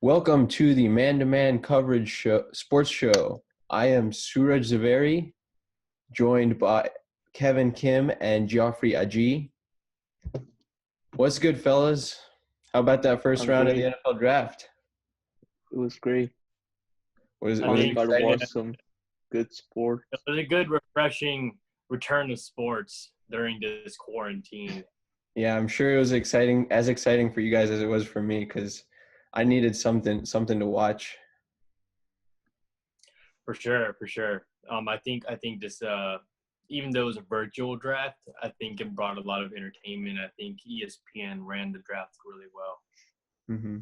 Welcome to the Man-to-Man Coverage show, Sports Show. I am Suraj Zaveri, joined by Kevin Kim and Geoffrey Aji. What's good, fellas? How about that first I'm round of great. the NFL draft? It was great. Was it I was it think Got to exciting? watch some good sport. it was a good, refreshing return to sports during this quarantine. Yeah, I'm sure it was exciting for you guys as it was for me because I needed something to watch. For sure. I think this even though it was a virtual draft, I think it brought a lot of entertainment. I think ESPN ran the draft really well. Mm-hmm.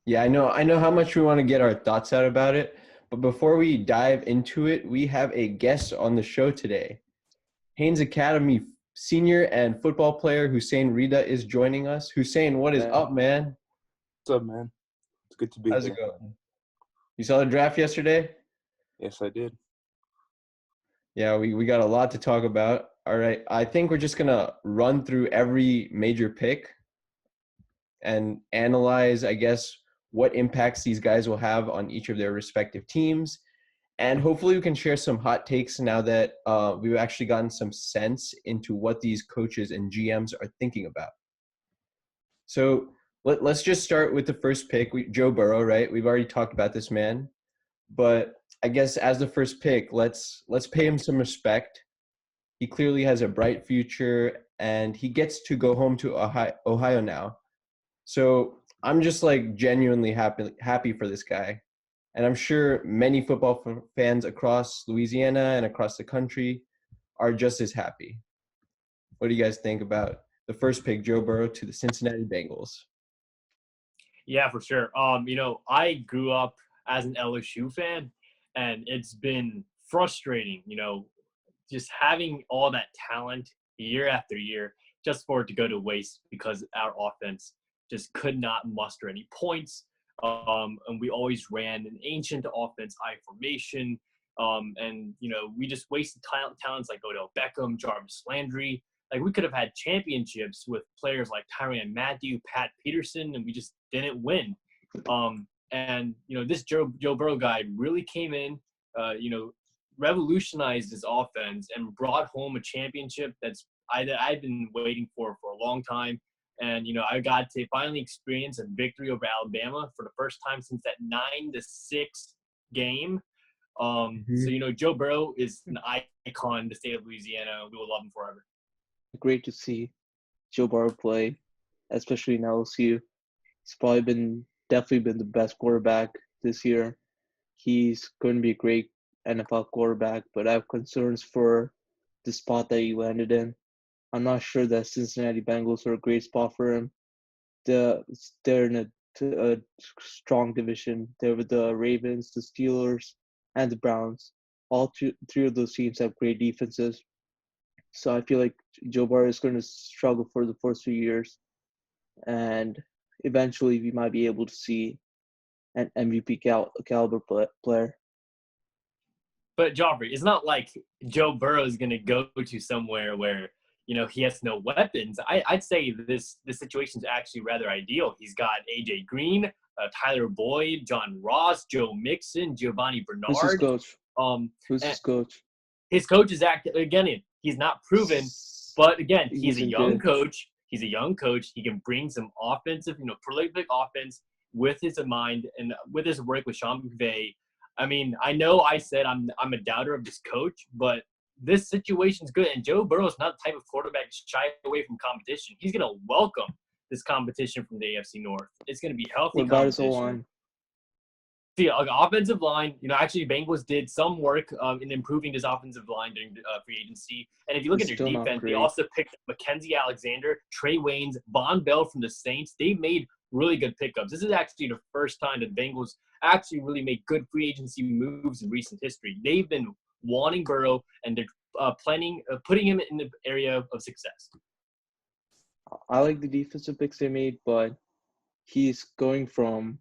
Yeah, I know how much we want to get our thoughts out about it, but before we dive into it, we have a guest on the show today. Haynes Academy senior and football player Hussain Ridha is joining us. Hussain, what is up, man? What's up, man? It's good to be How's here. it going? You saw the draft yesterday? Yes, I did. Yeah, we got a lot to talk about. All right, I think we're just going to run through every major pick and analyze, I guess, what impacts these guys will have on each of their respective teams. And hopefully we can share some hot takes now that we've actually gotten some sense into what these coaches and GMs are thinking about. So let's just start with the first pick, Joe Burrow, right? We've already talked about this man. But I guess as the first pick, let's pay him some respect. He clearly has a bright future, and he gets to go home to Ohio now. So I'm just like genuinely happy for this guy. And I'm sure many football fans across Louisiana and across the country are just as happy. What do you guys think about the first pick, Joe Burrow to the Cincinnati Bengals? Yeah, for sure. I grew up as an LSU fan, and it's been frustrating, just having all that talent year after year just for it to go to waste because our offense just could not muster any points. And we always ran an ancient offense, I formation. We just wasted talents like Odell Beckham, Jarvis Landry. Like, we could have had championships with players like Tyrann Mathieu, Pat Peterson, and we just didn't win. This Joe Burrow guy really came in, revolutionized his offense and brought home a championship I've been waiting for a long time. And, I got to finally experience a victory over Alabama for the first time since that 9-6 game. So, Joe Burrow is an icon in the state of Louisiana. We will love him forever. Great to see Joe Burrow play, especially in LSU. He's definitely been the best quarterback this year. He's going to be a great NFL quarterback, but I have concerns for the spot that he landed in. I'm not sure that Cincinnati Bengals are a great spot for him. They're in a strong division. They're with the Ravens, the Steelers, and the Browns. All three of those teams have great defenses. So I feel like Joe Burrow is going to struggle for the first few years. And eventually we might be able to see an MVP caliber player. But Joffrey, it's not like Joe Burrow is going to go to somewhere where, he has no weapons. I'd say this situation is actually rather ideal. He's got A.J. Green, Tyler Boyd, John Ross, Joe Mixon, Giovanni Bernard. Who's his coach? Who's his coach? His coach is he's not proven, but again, he's a young coach. He's a young coach. He can bring some offensive, prolific offense with his mind and with his work with Sean McVay. I mean, I know I said I'm a doubter of this coach, but this situation's good. And Joe Burrow's not the type of quarterback to shy away from competition. He's going to welcome this competition from the AFC North. It's going to be healthy competition. See, offensive line, actually Bengals did some work in improving this offensive line during free agency. And if you look at their defense, they also picked up Mackenzie Alexander, Trey Waynes, Von Bell from the Saints. They made really good pickups. This is actually the first time that Bengals actually really make good free agency moves in recent history. They've been wanting Burrow, and they're putting him in the area of success. I like the defensive picks they made, but he's going from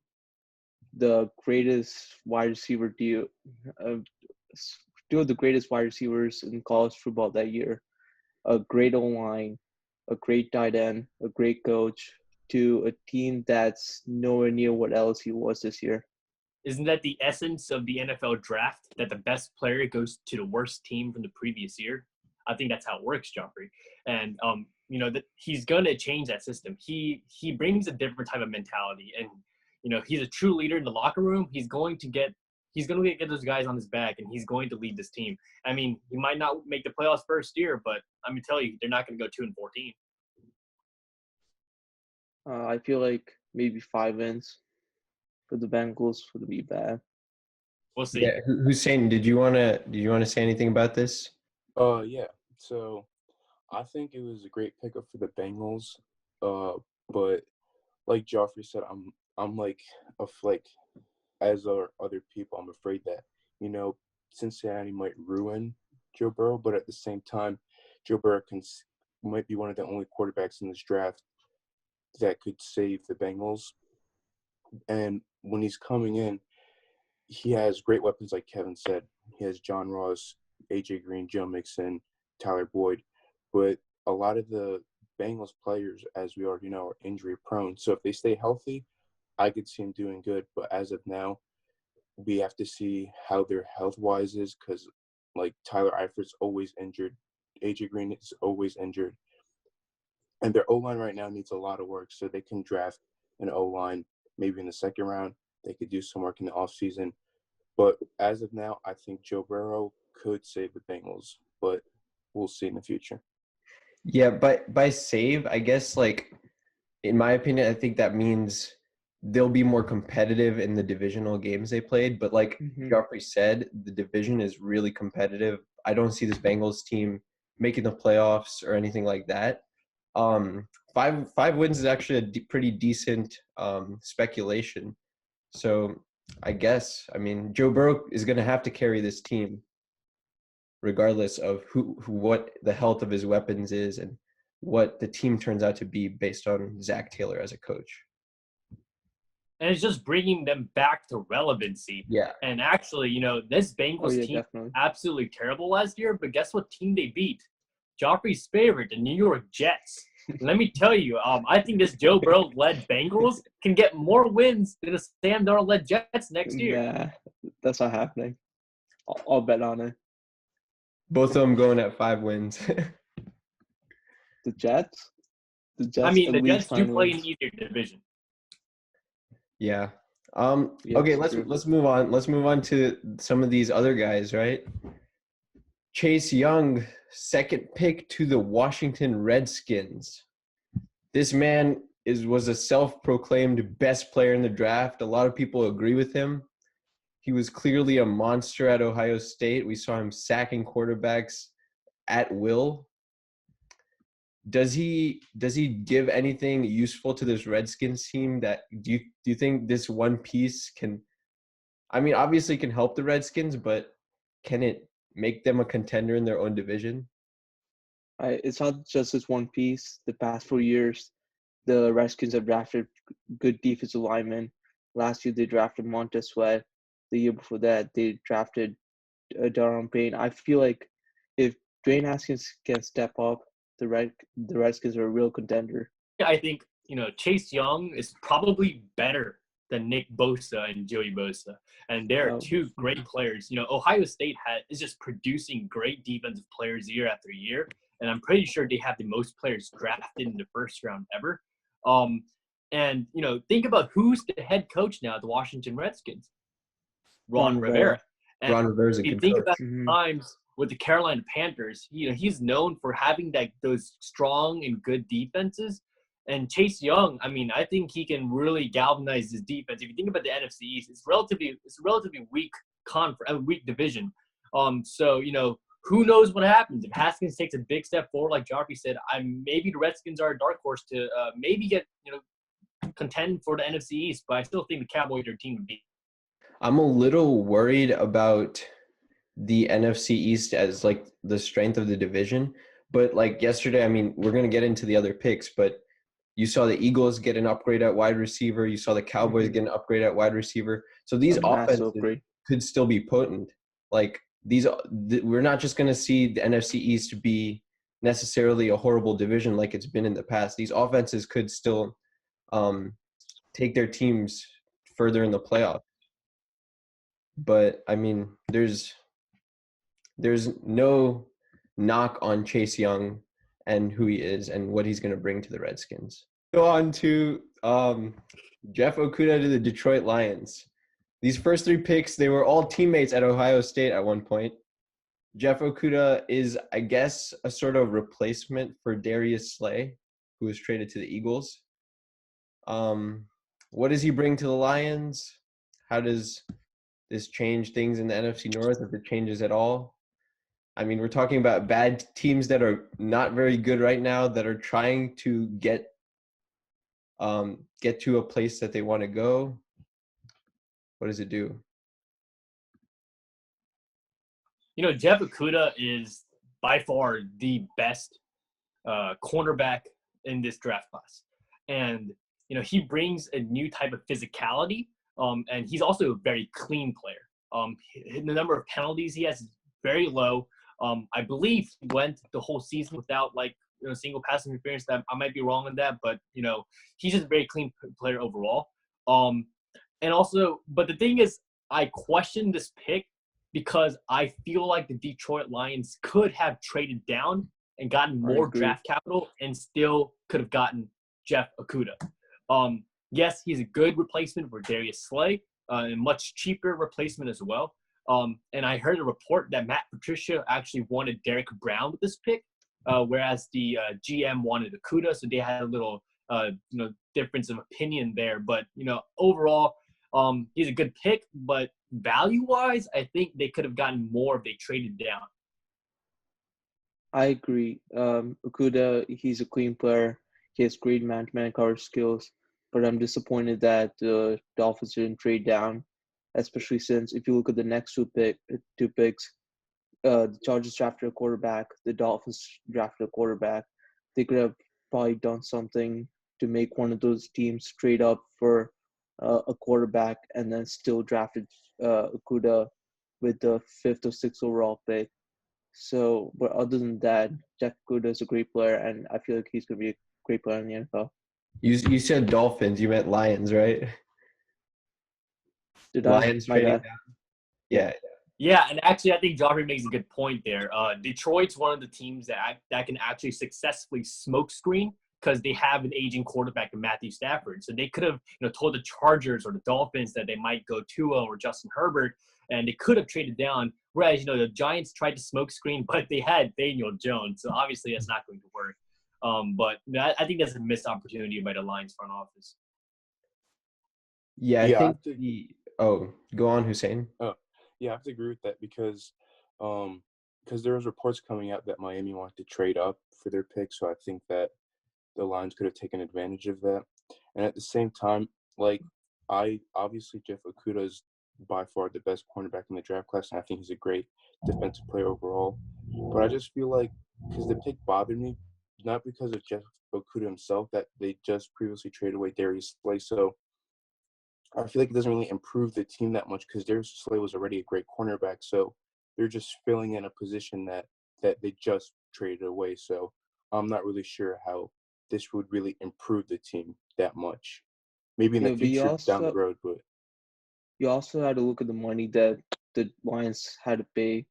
the greatest wide receiver two of the greatest wide receivers in college football that year, a great O-line, a great tight end, a great coach, to a team that's nowhere near what LSU was this year. Isn't that the essence of the NFL draft, that the best player goes to the worst team from the previous year? I think that's how it works, Geoffrey. And that he's going to change that system. He brings a different type of mentality, and he's a true leader in the locker room. He's going to get those guys on his back, and he's going to lead this team. I mean, he might not make the playoffs first year, but I'm going to tell you, they're not going to go 2-14. I feel like maybe 5 wins for the Bengals would be bad. We'll see. Yeah, Hussein, did you wanna say anything about this? Yeah. So I think it was a great pickup for the Bengals. But like Joffrey said, I'm like as are other people. I'm afraid that Cincinnati might ruin Joe Burrow, but at the same time, Joe Burrow might be one of the only quarterbacks in this draft that could save the Bengals. And when he's coming in, he has great weapons, like Kevin said. He has John Ross, AJ Green, Joe Mixon, Tyler Boyd. But a lot of the Bengals players, as we already know, are injury prone. So if they stay healthy, I could see him doing good. But as of now, we have to see how their health-wise is, because like Tyler Eifert's always injured. AJ Green is always injured. And their O-line right now needs a lot of work, so they can draft an O-line maybe in the second round. They could do some work in the offseason. But as of now, I think Joe Burrow could save the Bengals, but we'll see in the future. Yeah, but by save, I guess, in my opinion, I think that means they'll be more competitive in the divisional games they played. But like Geoffrey said, the division is really competitive. I don't see this Bengals team making the playoffs or anything like that. Five wins is actually a pretty decent speculation. So I guess, Joe Burrow is going to have to carry this team regardless of what the health of his weapons is and what the team turns out to be based on Zach Taylor as a coach. And it's just bringing them back to relevancy. Yeah. And actually, this Bengals team definitely. absolutely terrible last year, but guess what team they beat? Joffrey's favorite, the New York Jets. Let me tell you, I think this Joe Burrow-led Bengals can get more wins than the Sam Darnold-led Jets next year. Yeah, that's not happening. I'll bet on it. Both of them going at 5 wins. The Jets? The Jets do play an easier division. Yeah. Okay, let's move on. Let's move on to some of these other guys, right? Chase Young, second pick to the Washington Redskins. This man was a self-proclaimed best player in the draft. A lot of people agree with him. He was clearly a monster at Ohio State. We saw him sacking quarterbacks at will. Does he give anything useful to this Redskins team? That do you think this one piece can, obviously can help the Redskins, but can it make them a contender in their own division? It's not just this one piece. The past 4 years, the Redskins have drafted good defensive linemen. Last year, they drafted Montez Sweat. The year before that, they drafted Daron Payne. I feel like if Dwayne Haskins can step up, the Redskins are a real contender. I think, Chase Young is probably better than Nick Bosa and Joey Bosa. And they're two great players. Ohio State is just producing great defensive players year after year. And I'm pretty sure they have the most players drafted in the first round ever. And think about who's the head coach now at the Washington Redskins. Ron Rivera. And Ron Rivera's a good coach. Think about times with the Carolina Panthers, he's known for having those strong and good defenses. And Chase Young, I think he can really galvanize his defense. If you think about the NFC East, it's a relatively weak weak division. So who knows what happens if Haskins takes a big step forward, like Joffrey said. Maybe the Redskins are a dark horse to maybe get contend for the NFC East, but I still think the Cowboys are a team to beat. I'm a little worried about the NFC East as the strength of the division, but yesterday, we're going to get into the other picks, but you saw the Eagles get an upgrade at wide receiver. You saw the Cowboys get an upgrade at wide receiver. So these offenses could still be potent. We're not just going to see the NFC East be necessarily a horrible division like it's been in the past. These offenses could still take their teams further in the playoffs. But I mean, there's no knock on Chase Young and who he is and what he's going to bring to the Redskins. Go on to Jeff Okudah to the Detroit Lions. These first 3 picks, they were all teammates at Ohio State at one point. Jeff Okudah is, I guess, a sort of replacement for Darius Slay, who was traded to the Eagles. What does he bring to the Lions? How does this change things in the NFC North, if it changes at all? I mean, we're talking about bad teams that are not very good right now, that are trying to get to a place that they want to go. What does it do? Jeff Okudah is by far the best cornerback in this draft class. And, he brings a new type of physicality, and he's also a very clean player. The number of penalties he has is very low. I believe he went the whole season without, single pass interference. That I might be wrong on that, but, he's just a very clean player overall. And also, but the thing is, I question this pick because I feel like the Detroit Lions could have traded down and gotten more draft capital and still could have gotten Jeff Okudah. Yes, he's a good replacement for Darius Slay, and much cheaper replacement as well. And I heard a report that Matt Patricia actually wanted Derek Brown with this pick, whereas the GM wanted Okudah, so they had a little difference of opinion there. But overall, he's a good pick, but value-wise, I think they could have gotten more if they traded down. I agree. Okudah, he's a clean player. He has great man-to-man coverage skills, but I'm disappointed that the Dolphins didn't trade down, especially since if you look at the next two picks, the Chargers drafted a quarterback, the Dolphins drafted a quarterback. They could have probably done something to make one of those teams trade up for a quarterback and then still drafted Okudah with the 5th or 6th overall pick. So, but other than that, Jeff Okudah is a great player, and I feel like he's going to be a great player in the NFL. You said Dolphins, you meant Lions, right? Did Lions trading down? Yeah. Yeah, and actually, I think Geoffrey makes a good point there. Detroit's one of the teams that can actually successfully smoke screen because they have an aging quarterback in Matthew Stafford. So they could have, told the Chargers or the Dolphins that they might go Tua or Justin Herbert, and they could have traded down. Whereas, the Giants tried to smoke screen, but they had Daniel Jones. So obviously, that's not going to work. But I think that's a missed opportunity by the Lions front office. Yeah, I think go on, Hussain. Yeah, I have to agree with that because there was reports coming out that Miami wanted to trade up for their pick, so I think that the Lions could have taken advantage of that. And at the same time, obviously Jeff Okudah is by far the best cornerback in the draft class, and I think he's a great defensive player overall. But I just feel like because the pick bothered me, not because of Jeff Okudah himself, that they just previously traded away Darius Slay, so I feel like it doesn't really improve the team that much because Darius Slay was already a great cornerback. So they're just filling in a position that they just traded away. So I'm not really sure how this would really improve the team that much. Maybe in the future down the road, but you also had to look at the money that the Lions had to pay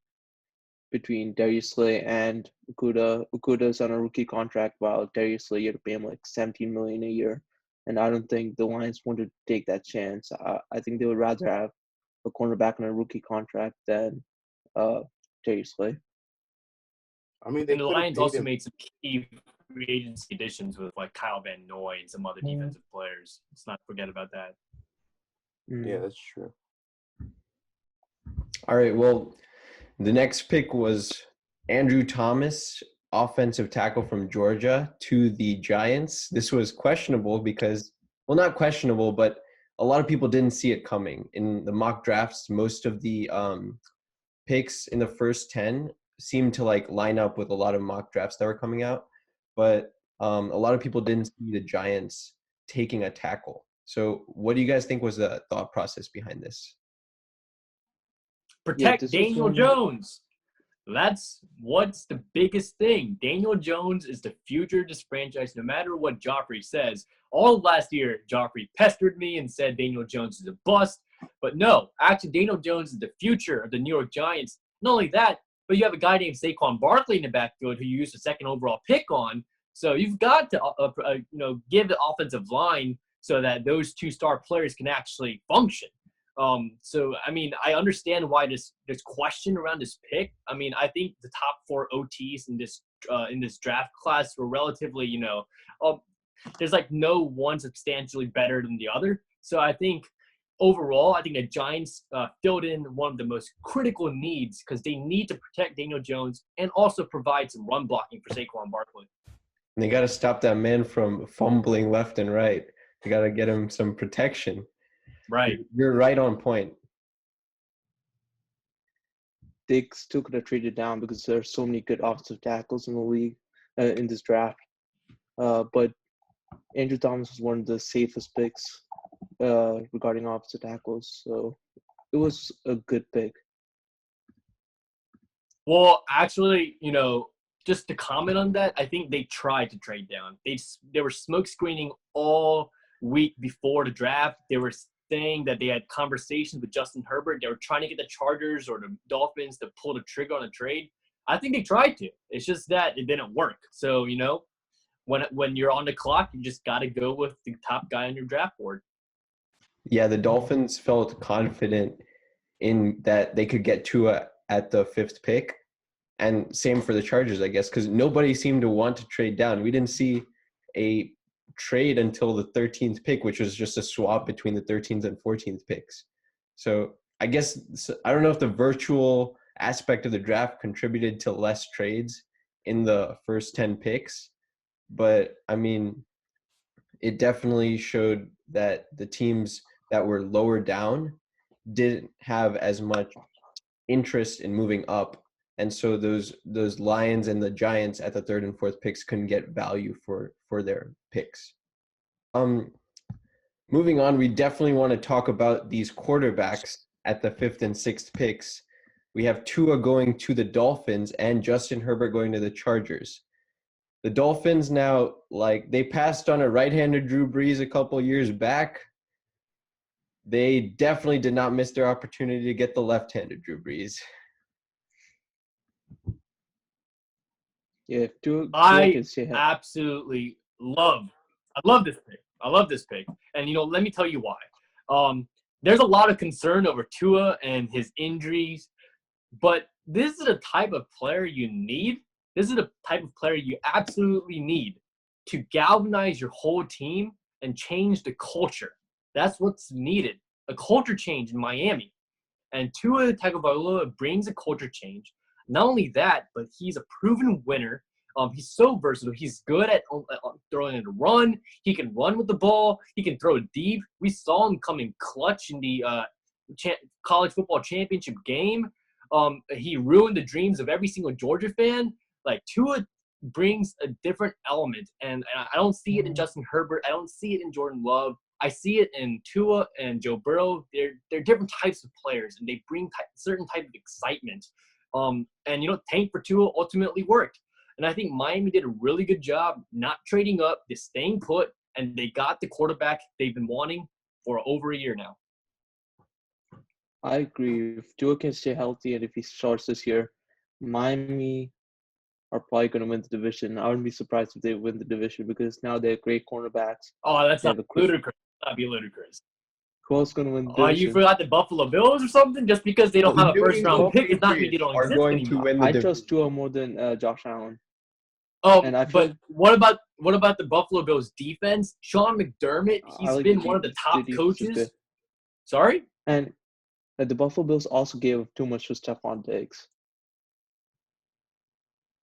between Darius Slay and Okudah. Okudah's on a rookie contract, while Darius Slay, you had to pay him like $17 million a year. And I don't think the Lions wanted to take that chance. I think they would rather have a cornerback on a rookie contract than Darius Slay. I mean, the Lions also made some key free agency additions with Kyle Van Noy and some other defensive players. Let's not forget about that. Yeah, that's true. All right, well, the next pick was Andrew Thomas, offensive tackle from Georgia, to the Giants. This was questionable because, well, not questionable, but a lot of people didn't see it coming. In the mock drafts, most of the picks in the first 10 seemed to line up with a lot of mock drafts that were coming out. But a lot of people didn't see the Giants taking a tackle. So what do you guys think was the thought process behind this? Protect Daniel Jones. That's what's the biggest thing. Daniel Jones is the future of this franchise, no matter what Geoffrey says. All of last year, Geoffrey pestered me and said Daniel Jones is a bust. But no, actually, Daniel Jones is the future of the New York Giants. Not only that, but you have a guy named Saquon Barkley in the backfield who you used a second overall pick on. So you've got to, give the offensive line so that those two star players can actually function. So I mean, I understand why there's question around this pick. I mean, I think the top 4 OTs in this draft class were relatively, there's like no one substantially better than the other. So I think overall, I think the Giants filled in one of the most critical needs because they need to protect Daniel Jones and also provide some run blocking for Saquon Barkley. And they got to stop that man from fumbling left and right. They got to get him some protection. Right. You're right on point. They still could have traded down because there are so many good offensive tackles in the league in this draft. But Andrew Thomas was one of the safest picks regarding offensive tackles. So it was a good pick. Well, actually, just to comment on that, I think they tried to trade down. They were smoke screening all week before the draft. They were saying that they had conversations with Justin Herbert. They were trying to get the Chargers or the Dolphins to pull the trigger on a trade. I think they tried to. It's just that it didn't work. So, when you're on the clock, you just got to go with the top guy on your draft board. Yeah, the Dolphins felt confident in that they could get Tua at the 5th pick. And same for the Chargers, I guess, because nobody seemed to want to trade down. We didn't see a trade until the 13th pick, which was just a swap between the 13th and 14th picks. So I guess I don't know if the virtual aspect of the draft contributed to less trades in the first 10 picks, but I mean, it definitely showed that the teams that were lower down didn't have as much interest in moving up. And so those Lions and the Giants at the 3rd and 4th picks couldn't get value for their picks. Moving on, we definitely want to talk about these quarterbacks at the 5th and 6th picks. We have Tua going to the Dolphins and Justin Herbert going to the Chargers. The Dolphins now, they passed on a right-handed Drew Brees a couple years back. They definitely did not miss their opportunity to get the left-handed Drew Brees. Yeah, I absolutely love this pick. I love this pick. And, let me tell you why. There's a lot of concern over Tua and his injuries, but this is the type of player you need. This is the type of player you absolutely need to galvanize your whole team and change the culture. That's what's needed, a culture change in Miami. And Tua Tagovailoa brings a culture change. Not only that, but he's a proven winner. He's so versatile. He's good at throwing it a run. He can run with the ball. He can throw it deep. We saw him come in clutch in the college football championship game. He ruined the dreams of every single Georgia fan. Tua brings a different element, and I don't see it in Justin Herbert. I don't see it in Jordan Love. I see it in Tua and Joe Burrow. They're different types of players, and they bring certain type of excitement. And tank for Tua ultimately worked. And I think Miami did a really good job not trading up, just staying put, and they got the quarterback they've been wanting for over a year now. I agree. If Tua can stay healthy and if he starts this year, Miami are probably going to win the division. I wouldn't be surprised if they win the division because now they have great cornerbacks. Oh, that's not ludicrous. That'd be ludicrous. Who else going to win the division? Oh, you forgot the Buffalo Bills or something? Just because they don't have a first-round pick, it's not mean they don't exist anymore. I trust Tua more than Josh Allen. Oh, but what about the Buffalo Bills defense? Sean McDermott, he's been one of the top coaches. Sorry? And the Buffalo Bills also gave too much to Stephon Diggs.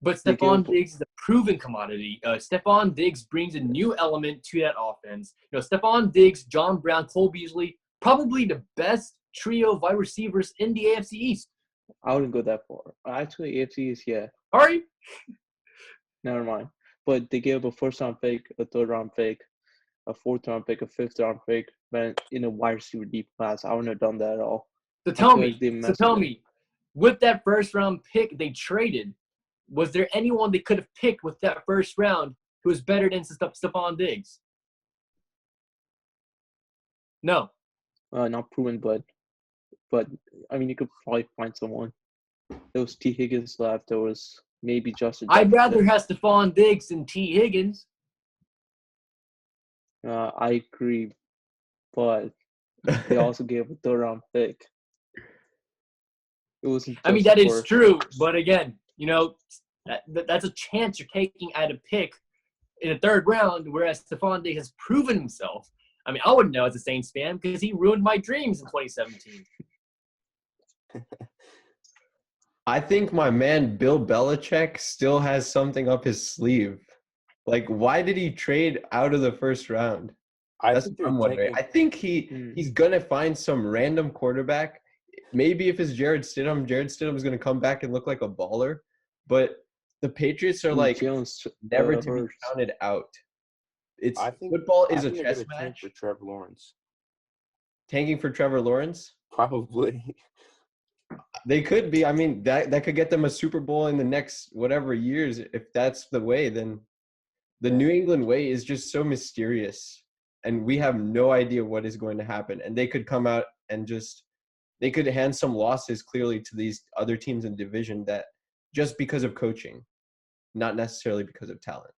But Stephon Diggs is a proven commodity. Stephon Diggs brings a new element to that offense. Stephon Diggs, John Brown, Cole Beasley, probably the best trio of wide receivers in the AFC East. I wouldn't go that far. Actually, AFC East, yeah. All right. Never mind. But they gave a 1st-round pick, a 3rd-round pick, a 4th-round pick, a 5th-round pick, but in a wide receiver deep class. I wouldn't have done that at all. So tell me, with that first round pick they traded, was there anyone they could have picked with that first round who was better than Stephon Diggs? No. Not proven, but I mean, you could probably find someone. There was T. Higgins left. There was maybe Justin I'd Jefferson. rather have Stephon Diggs than T. Higgins. I agree, but they also gave a third round pick. It wasn't. I mean, just that is for- true, but again, that's a chance you're taking at a pick in the third round, whereas Stephon Diggs has proven himself. I mean, I wouldn't know as a Saints fan because he ruined my dreams in 2017. I think my man Bill Belichick still has something up his sleeve. Like, why did he trade out of the first round? That's what I'm wondering. I think he's gonna find some random quarterback. Maybe if it's Jared Stidham is gonna come back and look like a baller. But the Patriots are like never to be counted out. Football is a chess match. For Trevor Lawrence. Tanking for Trevor Lawrence? Probably. They could be. I mean, that could get them a Super Bowl in the next whatever years. If that's the way, then the New England way is just so mysterious. And we have no idea what is going to happen. And they could come out and they could hand some losses clearly to these other teams in division that just because of coaching, not necessarily because of talent.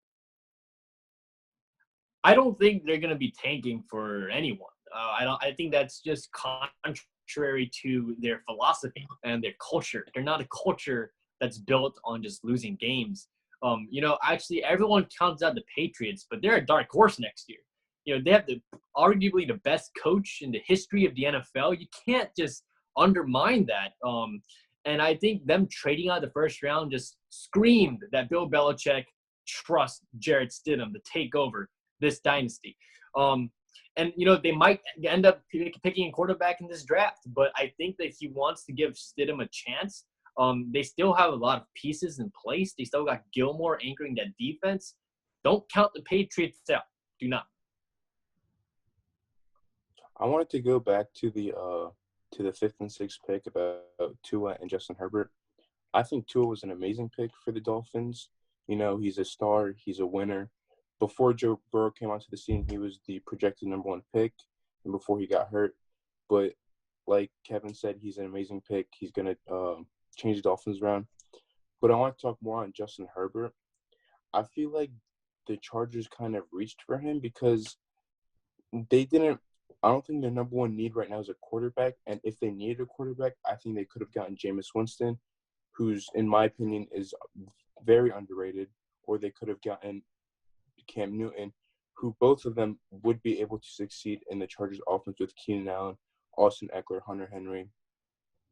I don't think they're going to be tanking for anyone. I think that's just contrary to their philosophy and their culture. They're not a culture that's built on just losing games. Actually, everyone counts out the Patriots, but they're a dark horse next year. They have arguably the best coach in the history of the NFL. You can't just undermine that. And I think them trading out the first round just screamed that Bill Belichick trusts Jared Stidham to take over this dynasty. They might end up picking a quarterback in this draft, but I think that he wants to give Stidham a chance. They still have a lot of pieces in place. They still got Gilmore anchoring that defense. Don't count the Patriots out. Do not. I wanted to go back to the 5th and 6th pick about Tua and Justin Herbert. I think Tua was an amazing pick for the Dolphins. He's a star. He's a winner. Before Joe Burrow came onto the scene, he was the projected number 1 pick, and before he got hurt. But like Kevin said, he's an amazing pick. He's going to change the Dolphins around. But I want to talk more on Justin Herbert. I feel like the Chargers kind of reached for him because they didn't – I don't think their number 1 need right now is a quarterback. And if they needed a quarterback, I think they could have gotten Jameis Winston, who's, in my opinion, is very underrated. Or they could have gotten Cam Newton, who both of them would be able to succeed in the Chargers offense with Keenan Allen, Austin Eckler, Hunter Henry.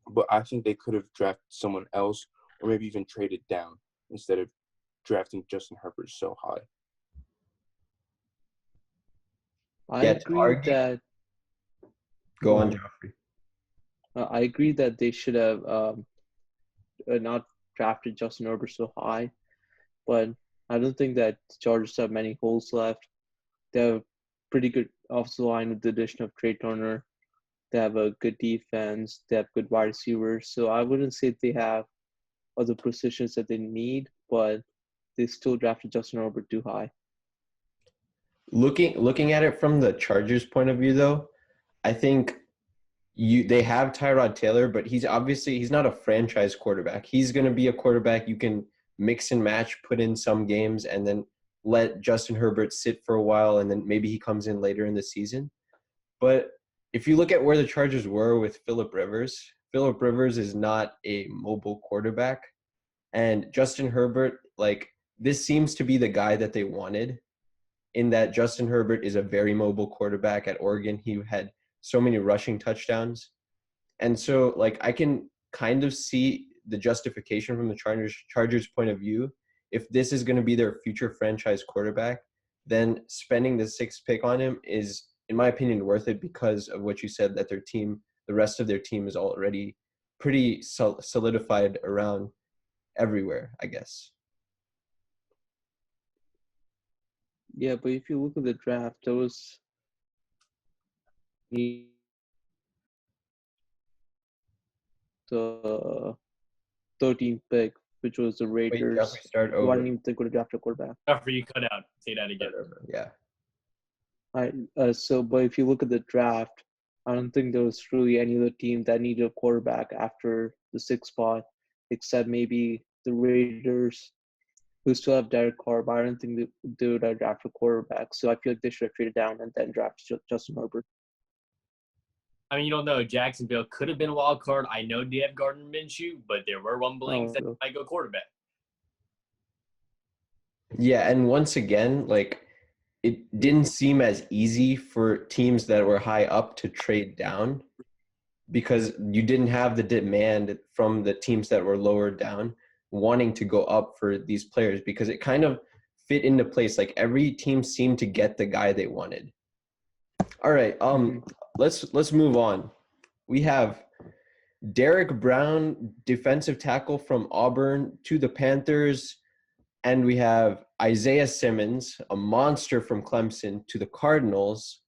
But I think they could have drafted someone else or maybe even traded down instead of drafting Justin Herbert so high. I agree that – Go on, Geoffrey. I agree that they should have not drafted Justin Herbert so high, but I don't think that the Chargers have many holes left. They have a pretty good offensive line with the addition of Trey Turner. They have a good defense. They have good wide receivers. So I wouldn't say they have other positions that they need, but they still drafted Justin Herbert too high. Looking at it from the Chargers' point of view, though, I think they have Tyrod Taylor, but he's not a franchise quarterback. He's going to be a quarterback you can mix and match, put in some games, and then let Justin Herbert sit for a while, and then maybe he comes in later in the season. But if you look at where the Chargers were with Phillip Rivers is not a mobile quarterback. And Justin Herbert, this seems to be the guy that they wanted, in that Justin Herbert is a very mobile quarterback. At Oregon, he had so many rushing touchdowns. And so, I can kind of see the justification from the Chargers' point of view. If this is going to be their future franchise quarterback, then spending the 6th pick on him is, in my opinion, worth it because of what you said, that the rest of their team is already pretty solidified around everywhere, I guess. Yeah, but if you look at the draft, there was 13th pick, which was the Wait, Raiders. Jeffrey, start Why over. didn't even think would have drafted a quarterback? After you cut out, say that again. Yeah. But if you look at the draft, I don't think there was really any other team that needed a quarterback after the 6th spot, except maybe the Raiders, who still have Derek Carr, but I don't think they would have drafted a quarterback. So I feel like they should have traded down and then drafted Justin Herbert. I mean, you don't know. Jacksonville could have been a wild card. I know they have Gardner Minshew, but there were rumblings that might go quarterback. Yeah, and once again, like, it didn't seem as easy for teams that were high up to trade down because you didn't have the demand from the teams that were lower down wanting to go up for these players, because it kind of fit into place. Like, every team seemed to get the guy they wanted. All right, let's move on. We have Derek Brown, defensive tackle from Auburn, to the Panthers. And we have Isaiah Simmons, a monster from Clemson, to the Cardinals.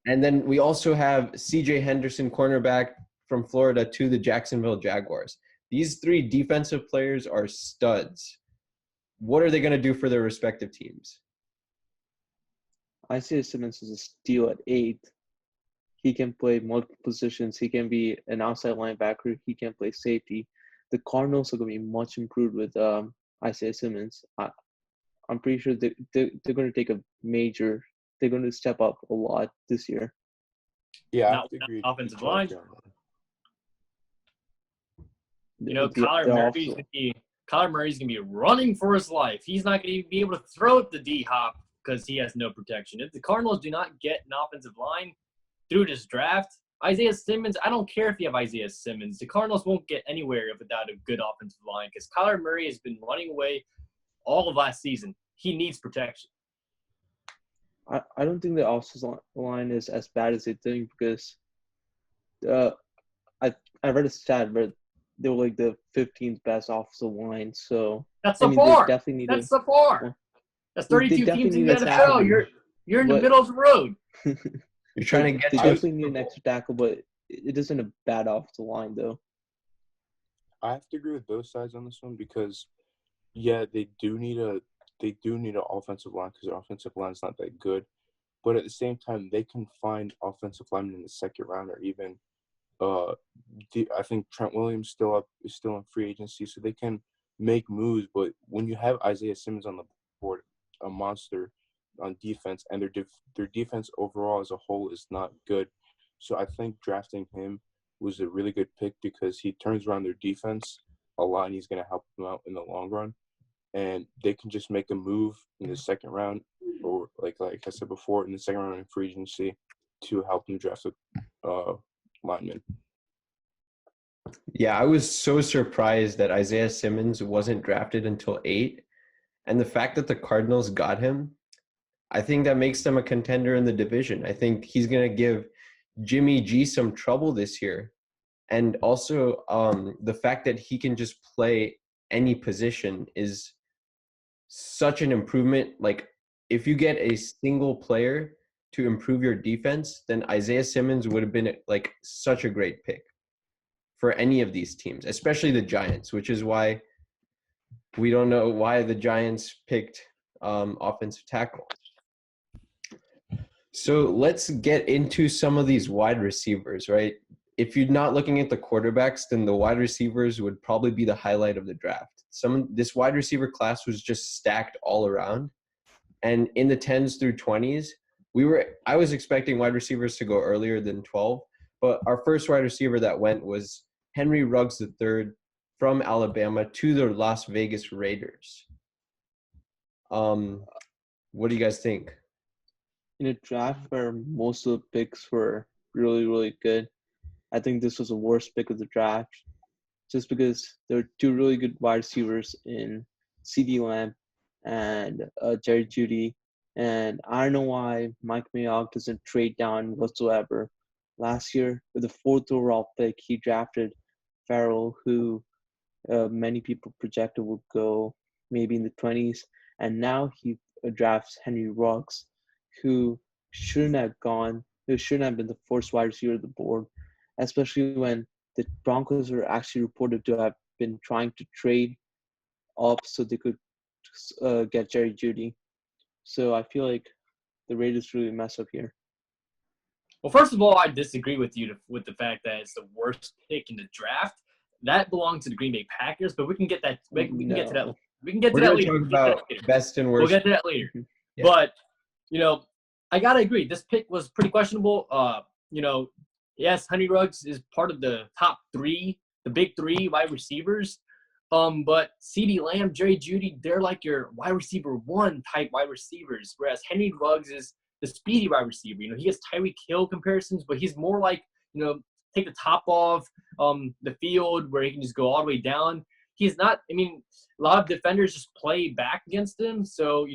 And then we also have C.J. Henderson, cornerback from Florida, to the Jacksonville Jaguars. These 3 defensive players are studs. What are they going to do for their respective teams? Isaiah Simmons is a steal at 8. He can play multiple positions. He can be an outside linebacker. He can play safety. The Cardinals are going to be much improved with Isaiah Simmons. I'm pretty sure they're going to take a major. They're going to step up a lot this year. Yeah, I Not have to agree. offensive line. John. You know, Yeah, Kyler Murray's gonna be running for his life. He's not gonna be able to throw it to D-Hop because he has no protection. If the Cardinals do not get an offensive line through this draft, Isaiah Simmons, I don't care if you have Isaiah Simmons. The Cardinals won't get anywhere without a good offensive line because Kyler Murray has been running away all of last season. He needs protection. I don't think the offensive line is as bad as they think, because I read a stat where they were like the 15th best offensive line. So That's the they four. definitely need That's the four. That's 32 teams in the NFL. You're in the middle of the road. You're trying to get They to definitely need an extra tackle, but it isn't a bad offensive line though. I have to agree with both sides on this one because, yeah, they do need an offensive line because their offensive line is not that good. But at the same time, they can find offensive linemen in the 2nd round, or even I think Trent Williams is still in free agency, so they can make moves. But when you have Isaiah Simmons on the board, a monster on defense, and their defense overall as a whole is not good, so I think drafting him was a really good pick because he turns around their defense a lot, and he's going to help them out in the long run. And they can just make a move in the 2nd round, or like I said before, in the 2nd round in free agency to help them draft a lineman. Yeah, I was so surprised that Isaiah Simmons wasn't drafted until 8. And the fact that the Cardinals got him, I think that makes them a contender in the division. I think he's going to give Jimmy G some trouble this year. And also the fact that he can just play any position is such an improvement. Like, if you get a single player to improve your defense, then Isaiah Simmons would have been like such a great pick for any of these teams, especially the Giants, which is why we don't know why the Giants picked offensive tackle. So let's get into some of these wide receivers, right? If you're not looking at the quarterbacks, then the wide receivers would probably be the highlight of the draft. This wide receiver class was just stacked all around. And in the 10s through 20s, I was expecting wide receivers to go earlier than 12, but our first wide receiver that went was Henry Ruggs III from Alabama to the Las Vegas Raiders. What do you guys think? In a draft where most of the picks were really, really good, I think this was the worst pick of the draft, just because there were 2 really good wide receivers in CeeDee Lamb and Jerry Jeudy. And I don't know why Mike Mayock doesn't trade down whatsoever. Last year, with the 4th overall pick, he drafted Farrell, who many people projected would go maybe in the 20s. And now he drafts Henry Ruggs, who shouldn't have been the first wide receiver of the board, especially when the Broncos were actually reported to have been trying to trade up so they could get Jerry Jeudy. So I feel like the Raiders really mess up here. Well, first of all, I disagree with you with the fact that it's the worst pick in the draft. That belongs to the Green Bay Packers, but we can get that. We can get to that. We can get to We're that gonna later. talk about best and worst. We'll get to that later. Yeah. But I gotta agree. This pick was pretty questionable. Yes, Henry Ruggs is part of the top three, the big three wide receivers. But CeeDee Lamb, Jerry Jeudy, they're like your wide receiver one type wide receivers, whereas Henry Ruggs is the speedy wide receiver. He gets Tyreek Hill comparisons, but he's more like, take the top off the field where he can just go all the way down. He's not, a lot of defenders just play back against him. So,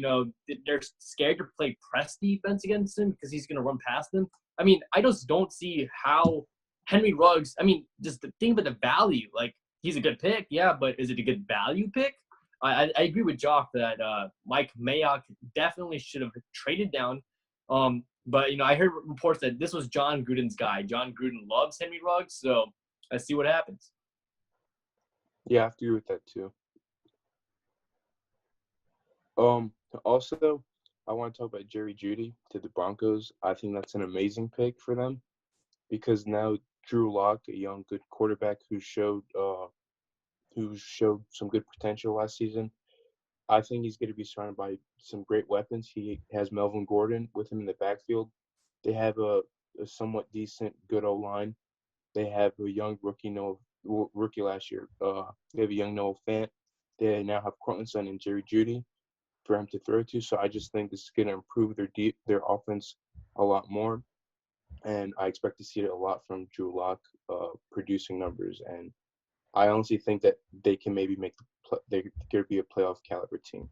they're scared to play press defense against him because he's going to run past them. I just don't see how Henry Ruggs, just the thing about the value, like, he's a good pick, yeah, but is it a good value pick? I agree with Jock that Mike Mayock definitely should have traded down. But, I heard reports that this was John Gruden's guy. John Gruden loves Henry Ruggs, so let's see what happens. Yeah, I have to agree with that too. Also, I want to talk about Jerry Jeudy to the Broncos. I think that's an amazing pick for them because now Drew Lock, a young, good quarterback who showed some good potential last season, I think he's going to be surrounded by some great weapons. He has Melvin Gordon with him in the backfield. They have a somewhat decent, good O-line. They have a young rookie last year. They have a young Noah Fant. They now have Courtland Sutton and Jerry Jeudy for him to throw to. So I just think this is going to improve their offense a lot more. And I expect to see it a lot from Drew Lock producing numbers. And I honestly think that they can maybe they're going to be a playoff caliber team.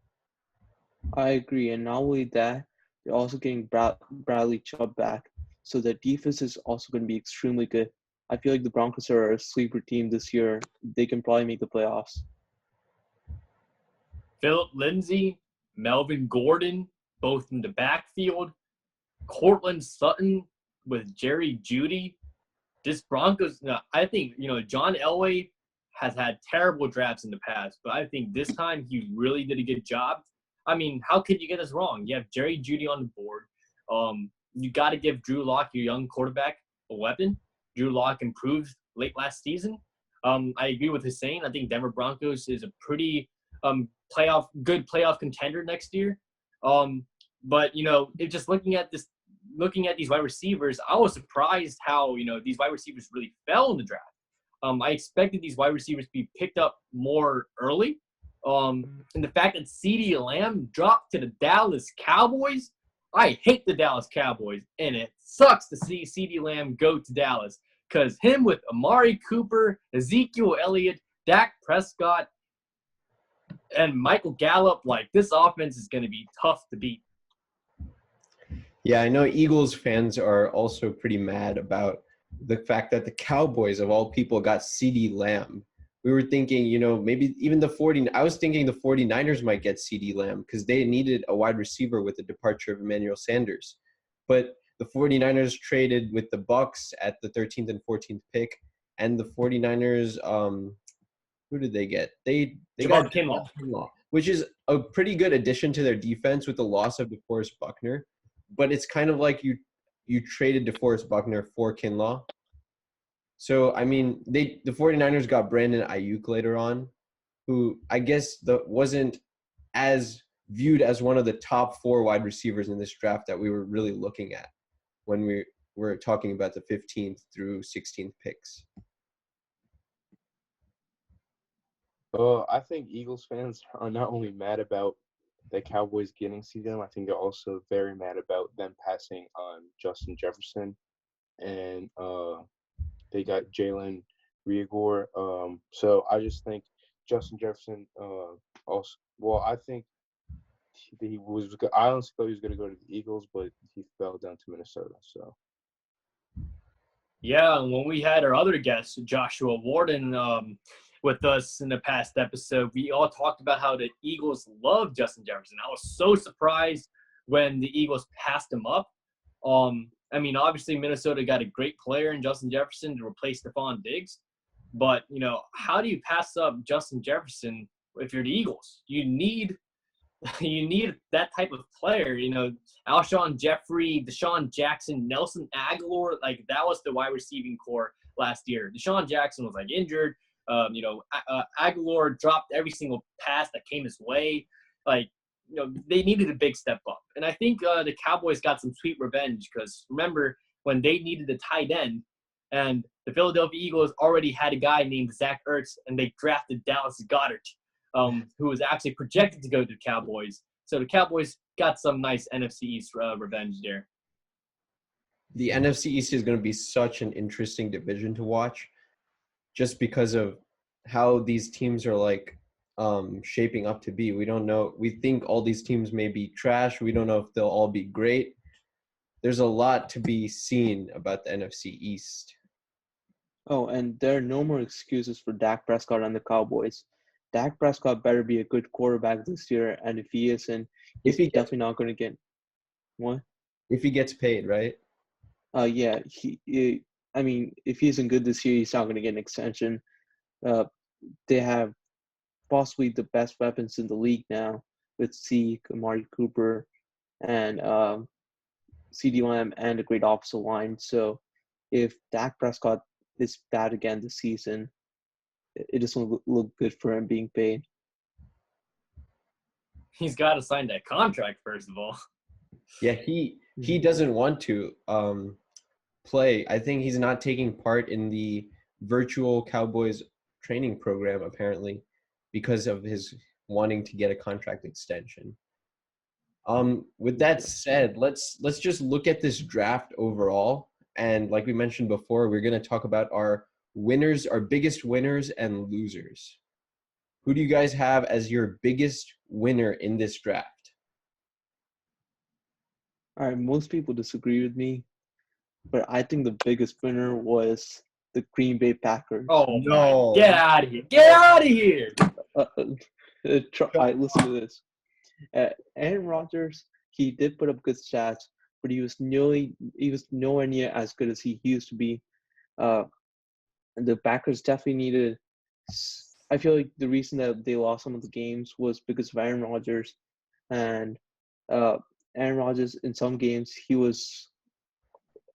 I agree. And not only that, they're also getting Bradley Chubb back. So the defense is also going to be extremely good. I feel like the Broncos are a sleeper team this year. They can probably make the playoffs. Phillip Lindsay, Melvin Gordon, both in the backfield. Courtland Sutton with Jerry Jeudy. This Broncos, I think, John Elway has had terrible drafts in the past, but I think this time he really did a good job. How could you get this wrong? You have Jerry Jeudy on the board. You got to give Drew Lock, your young quarterback, a weapon. Drew Lock improved late last season. I agree with Hussain. I think Denver Broncos is a pretty good playoff contender next year. But just looking at these wide receivers, I was surprised how these wide receivers really fell in the draft. I expected these wide receivers to be picked up more early. And the fact that CeeDee Lamb dropped to the Dallas Cowboys, I hate the Dallas Cowboys, and it sucks to see CeeDee Lamb go to Dallas because him with Amari Cooper, Ezekiel Elliott, Dak Prescott, and Michael Gallup, this offense is going to be tough to beat. Yeah, I know Eagles fans are also pretty mad about the fact that the Cowboys, of all people, got CeeDee Lamb. We were thinking, maybe even I was thinking the 49ers might get CeeDee Lamb because they needed a wide receiver with the departure of Emmanuel Sanders. But the 49ers traded with the Bucs at the 13th and 14th pick, and the 49ers, who did they get? They got Kinlaw, which is a pretty good addition to their defense with the loss of DeForest Buckner. But it's kind of like you traded DeForest Buckner for Kinlaw. So, the 49ers got Brandon Ayuk later on, who I guess wasn't as viewed as one of the top 4 wide receivers in this draft that we were really looking at when we were talking about the 15th through 16th picks. I think Eagles fans are not only mad about the Cowboys getting CeeDee, I think they're also very mad about them passing on Justin Jefferson, and they got Jalen Reagor. So I just think Justin Jefferson also. Well, I think he was. I honestly thought he was going to go to the Eagles, but he fell down to Minnesota. So. Yeah, and when we had our other guest, Joshua Warden, with us in the past episode, we all talked about how the Eagles love Justin Jefferson. I was so surprised when the Eagles passed him up. Obviously Minnesota got a great player in Justin Jefferson to replace Stephon Diggs, But, how do you pass up Justin Jefferson if you're the Eagles? You need that type of player, Alshon Jeffrey, Deshaun Jackson, Nelson Aguilar, like that was the wide receiving core last year. Deshaun Jackson was like injured. Aguilar dropped every single pass that came his way. Like, they needed a big step up. And I think the Cowboys got some sweet revenge because remember when they needed a tight end and the Philadelphia Eagles already had a guy named Zach Ertz and they drafted Dallas Goedert, who was actually projected to go to the Cowboys. So the Cowboys got some nice NFC East revenge there. The NFC East is going to be such an interesting division to watch just because of how these teams are shaping up to be. We don't know. We think all these teams may be trash. We don't know if they'll all be great. There's a lot to be seen about the NFC East. Oh, and there are no more excuses for Dak Prescott and the Cowboys. Dak Prescott better be a good quarterback this year, and if he isn't, he's definitely not going to get what? If he gets paid, right? Yeah. If he isn't good this year, he's not going to get an extension. They have possibly the best weapons in the league now with Zeke, Amari Cooper, and CeeDee Lamb, and a great offensive line. So if Dak Prescott is bad again this season, it doesn't look good for him being paid. He's got to sign that contract, first of all. Yeah, he doesn't want to play. I think he's not taking part in the virtual Cowboys training program, apparently, because of his wanting to get a contract extension. With that said, let's just look at this draft overall. And like we mentioned before, we're going to talk about our winners, our biggest winners and losers. Who do you guys have as your biggest winner in this draft? All right, most people disagree with me, but I think the biggest winner was the Green Bay Packers. Oh, no. Get out of here. Get out of here. All right, listen to this. Aaron Rodgers, he did put up good stats, but he was nowhere near as good as he used to be. The Packers definitely needed. I feel like the reason that they lost some of the games was because of Aaron Rodgers, and Aaron Rodgers in some games he was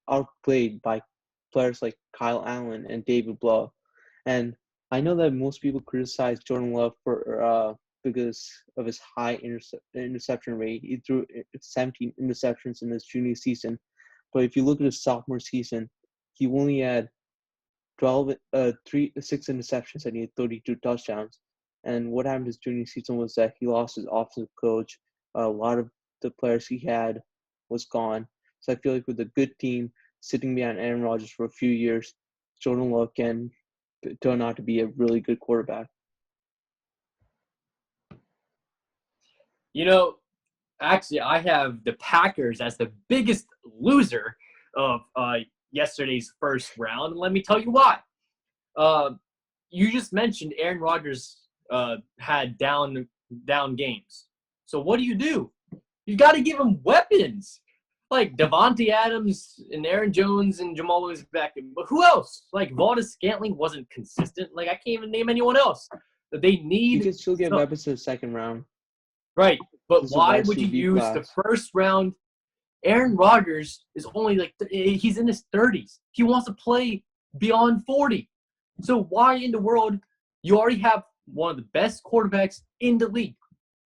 outplayed by players like Kyle Allen and David Blah. And I know that most people criticize Jordan Love for because of his high interception rate. He threw 17 interceptions in his junior season. But if you look at his sophomore season, he only had 6 interceptions and he had 32 touchdowns. And what happened his junior season was that he lost his offensive coach. A lot of the players he had was gone. So I feel like with a good team sitting behind Aaron Rodgers for a few years, Jordan Love can turn out to be a really good quarterback. Actually, I have the Packers as the biggest loser of yesterday's first round. And let me tell you why. You just mentioned Aaron Rodgers had down games. So what do? You got to give him weapons. Like Devontae Adams and Aaron Jones and Jamal Williams back. But who else? Like Valdez Scantling wasn't consistent. Like I can't even name anyone else. They need. You can still get weapons to the second round. Right. But why would you use the first round? Aaron Rodgers is only he's in his 30s. He wants to play beyond 40. So why in the world you already have one of the best quarterbacks in the league?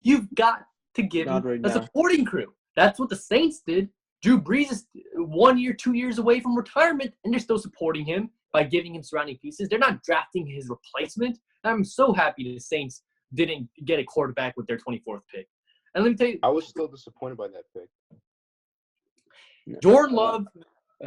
You've got to give him a supporting crew. That's what the Saints did. Drew Brees is 1 year, 2 years away from retirement, and they're still supporting him by giving him surrounding pieces. They're not drafting his replacement. I'm so happy the Saints didn't get a quarterback with their 24th pick. And let me tell you, I was still disappointed by that pick. Jordan Love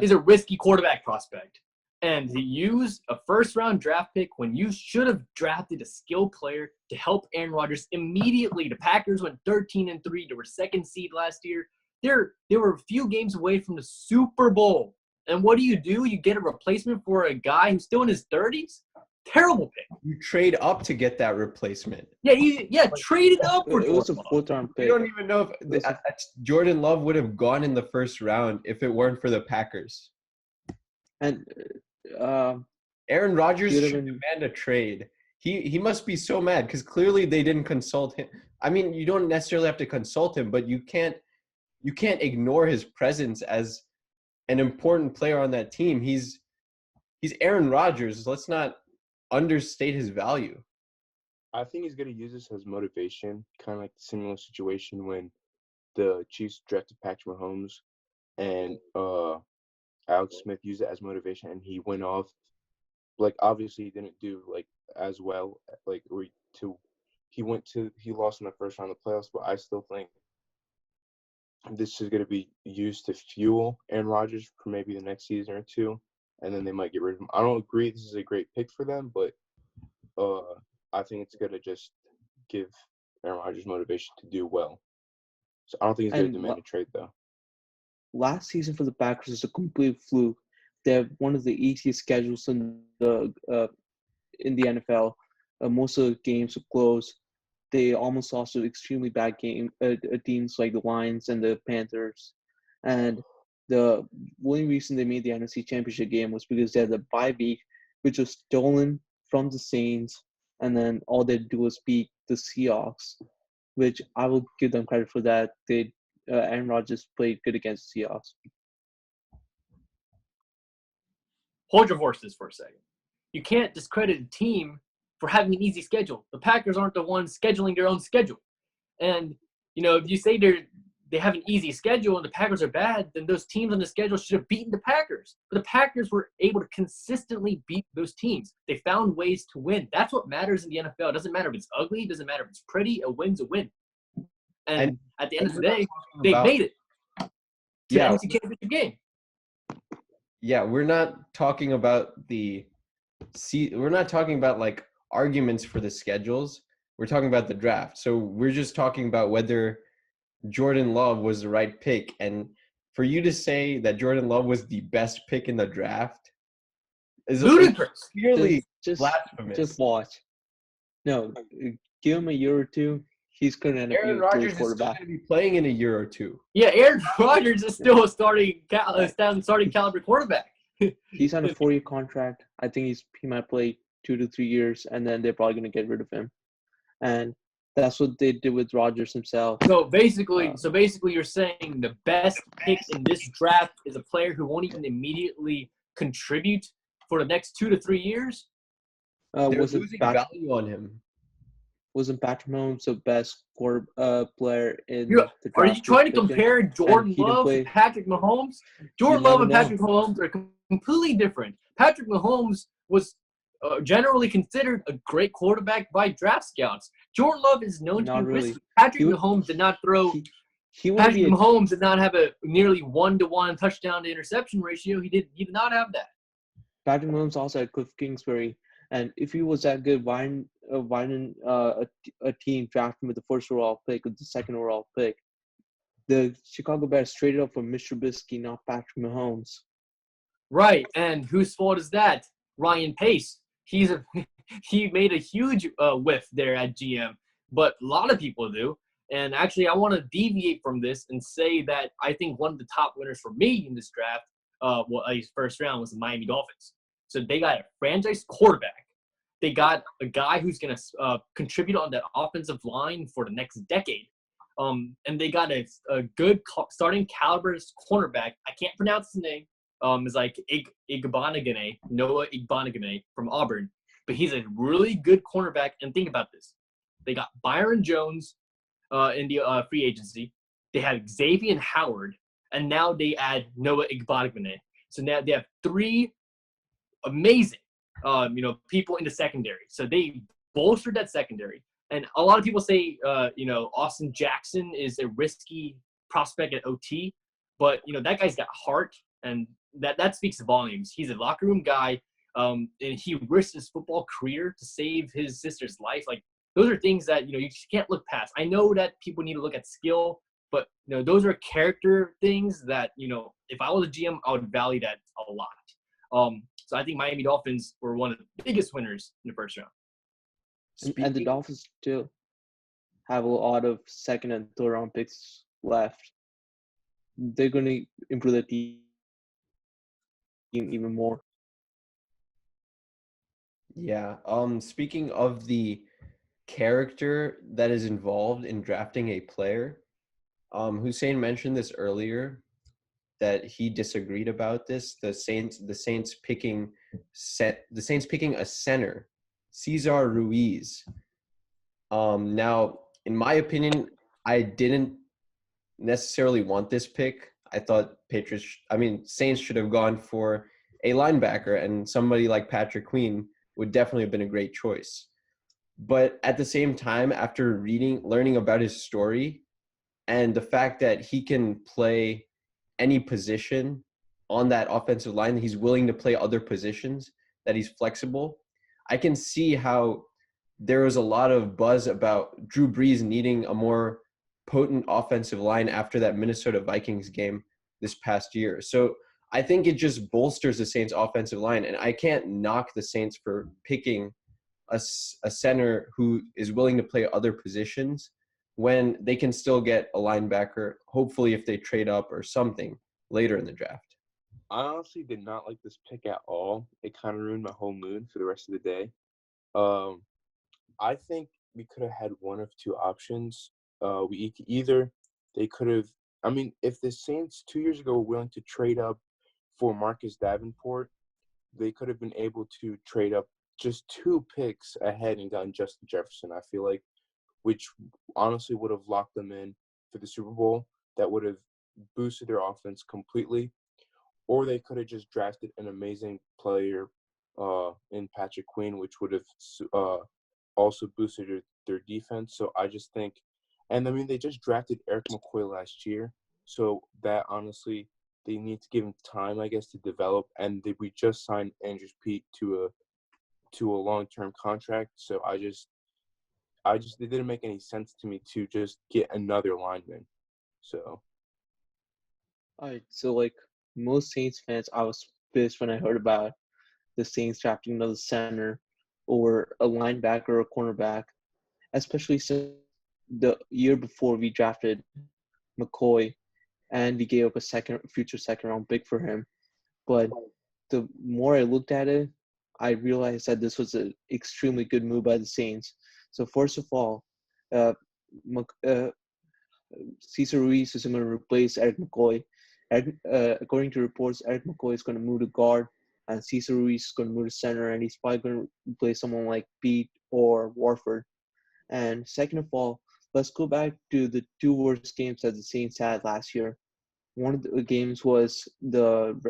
is a risky quarterback prospect. And to use a first-round draft pick when you should have drafted a skilled player to help Aaron Rodgers immediately. The Packers went 13-3. They were second seed last year. They were a few games away from the Super Bowl. And what do? You get a replacement for a guy who's still in his 30s? Terrible pick. You trade up to get that replacement. Yeah, traded up for it was a fourth-round pick. We don't even know if Jordan Love would have gone in the first round if it weren't for the Packers. And Aaron Rodgers Should have should been. demand a trade. He must be so mad because clearly they didn't consult him. I mean, you don't necessarily have to consult him, but you can't ignore his presence as an important player on that team. He's Aaron Rodgers. Let's not understate his value. I think he's going to use this as motivation, kind of like the similar situation when the Chiefs drafted Patrick Mahomes and Alex Smith used it as motivation, and he went off. Like, obviously, he didn't do like as well. Like, he lost in the first round of the playoffs, but I still think this is going to be used to fuel Aaron Rodgers for maybe the next season or two, and then they might get rid of him. I don't agree this is a great pick for them, but I think it's going to just give Aaron Rodgers motivation to do well. So I don't think he's going to demand a trade, though. Last season for the Packers is a complete fluke. They have one of the easiest schedules in the NFL. Most of the games are close. They almost lost to extremely bad teams like the Lions and the Panthers. And the only reason they made the NFC Championship game was because they had the bye week, which was stolen from the Saints, and then all they do was beat the Seahawks, which I will give them credit for that. Aaron Rodgers played good against the Seahawks. Hold your horses for a second. You can't discredit a team for having an easy schedule. The Packers aren't the ones scheduling their own schedule. And, if you say they have an easy schedule and the Packers are bad, then those teams on the schedule should have beaten the Packers. But the Packers were able to consistently beat those teams. They found ways to win. That's what matters in the NFL. It doesn't matter if it's ugly. It doesn't matter if it's pretty. A win's a win. And at the end of the day, they made it to the NFC Championship game. Yeah, we're not talking about like arguments for the schedules. We're talking about the draft. So we're just talking about whether Jordan Love was the right pick. And for you to say that Jordan Love was the best pick in the draft is ludicrous. Clearly blasphemous. Just watch. No, give him a year or two. He's going to end up being a great quarterback. Aaron Rodgers is still going to be playing in a year or two. Yeah, Aaron Rodgers is still a starting caliber quarterback. He's on a 4-year contract. I think he might play 2 to 3 years, and then they're probably going to get rid of him. And that's what they did with Rodgers himself. So basically, you're saying the best pick in this draft is a player who won't even immediately contribute for the next 2 to 3 years? They're losing value on him. Wasn't Patrick Mahomes the best player in the draft? Are you trying to compare Jordan Love to Patrick Mahomes? Jordan Love and Patrick Mahomes are completely different. Patrick Mahomes was generally considered a great quarterback by draft scouts. Jordan Love is known to be risky. Patrick Mahomes did not throw. Patrick Mahomes did not have a nearly 1-to-1 touchdown to interception ratio. He did not have that. Patrick Mahomes also had Cliff Kingsbury, and if he was that good, why didn't a team draft him with the first overall pick, with the second overall pick? The Chicago Bears traded up for Mr. Trubisky, not Patrick Mahomes. Right, and whose fault is that? Ryan Pace. He made a huge whiff there at GM, but a lot of people do. And actually, I want to deviate from this and say that I think one of the top winners for me in this draft, at least first round, was the Miami Dolphins. So they got a franchise quarterback. They got a guy who's going to contribute on that offensive line for the next decade. And they got a good starting caliber cornerback. I can't pronounce his name. It's like Igbanagane, Noah Igbanagane from Auburn. But he's a really good cornerback. And think about this. They got Byron Jones in the free agency. They had Xavier Howard. And now they add Noah Igbanagane. So now they have 3 amazing people in the secondary. So they bolstered that secondary. And a lot of people say, Austin Jackson is a risky prospect at OT. But, that guy's got heart. And that speaks volumes. He's a locker room guy, and he risked his football career to save his sister's life. Like, those are things that, you just can't look past. I know that people need to look at skill, but, those are character things that, if I was a GM, I would value that a lot. So I think Miami Dolphins were one of the biggest winners in the first round. And the Dolphins still have a lot of second and third round picks left. They're going to improve the team even more. Yeah. Speaking of the character that is involved in drafting a player, Hussein mentioned this earlier that he disagreed about this. The Saints picking a center, Cesar Ruiz. Now, in my opinion, I didn't necessarily want this pick. I thought Saints should have gone for a linebacker, and somebody like Patrick Queen would definitely have been a great choice. But at the same time, after learning about his story, and the fact that he can play any position on that offensive line, he's willing to play other positions, that he's flexible, I can see how there was a lot of buzz about Drew Brees needing a more potent offensive line after that Minnesota Vikings game this past year. So I think it just bolsters the Saints offensive line, and I can't knock the Saints for picking a center who is willing to play other positions when they can still get a linebacker, hopefully if they trade up or something later in the draft. I honestly did not like this pick at all. It kind of ruined my whole mood for the rest of the day. I think we could have had one of two options. They could have. I mean, if the Saints 2 years ago were willing to trade up for Marcus Davenport, they could have been able to trade up just 2 picks ahead and gotten Justin Jefferson. I feel like, which honestly would have locked them in for the Super Bowl. That would have boosted their offense completely. Or they could have just drafted an amazing player in Patrick Queen, which would have also boosted their defense. So I just think, and I mean, they just drafted Eric McCoy last year. So that honestly, they need to give him time, I guess, to develop. And we just signed Andrews Pete to a long-term contract. So it didn't make any sense to me to just get another lineman. So. All right, so like most Saints fans, I was pissed when I heard about the Saints drafting another center or a linebacker or a cornerback, especially since the year before we drafted McCoy and we gave up a future second round pick for him. But the more I looked at it, I realized that this was an extremely good move by the Saints. So first of all, Cesar Ruiz is going to replace Eric McCoy. According to reports, Eric McCoy is going to move to guard, and Cesar Ruiz is going to move to center, and he's probably going to replace someone like Pete or Warford. And second of all, let's go back to the 2 worst games that the Saints had last year. One of the games was the